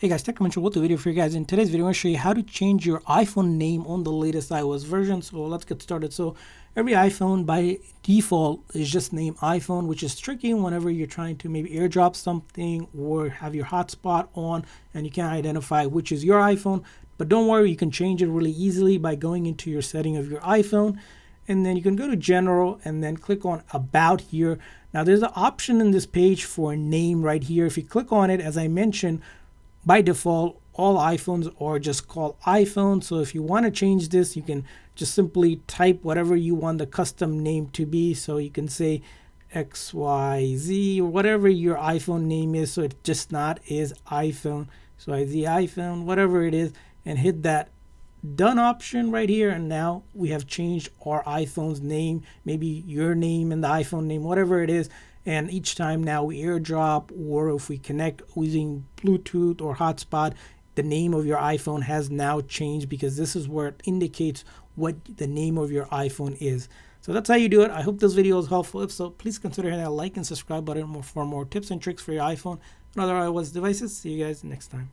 Hey guys, Tech Convention with the video for you guys. In today's video, I'm going to show you how to change your iPhone name on the latest iOS version. So let's get started. So every iPhone by default is just named iPhone, which is tricky whenever you're trying to maybe AirDrop something or have your hotspot on and you can't identify which is your iPhone. But don't worry, you can change it really easily by going into your setting of your iPhone. And then you can go to General and then click on About here. Now there's an option in this page for a name right here. If you click on it, as I mentioned, by default, all iPhones are just called iPhone. So if you want to change this, you can just simply type whatever you want the custom name to be. So you can say XYZ or whatever your iPhone name is. So it just not is iPhone, XYZ iPhone, whatever it is, and hit that done option right here. And now we have changed our iPhone's name, maybe your name and the iPhone name, whatever it is. And each time now we AirDrop or if we connect using Bluetooth or hotspot, the name of your iPhone has now changed because this is where it indicates what the name of your iPhone is. So that's how you do it. I hope this video is helpful. If so, please consider hitting that like and subscribe button for more tips and tricks for your iPhone and other iOS devices. See you guys next time.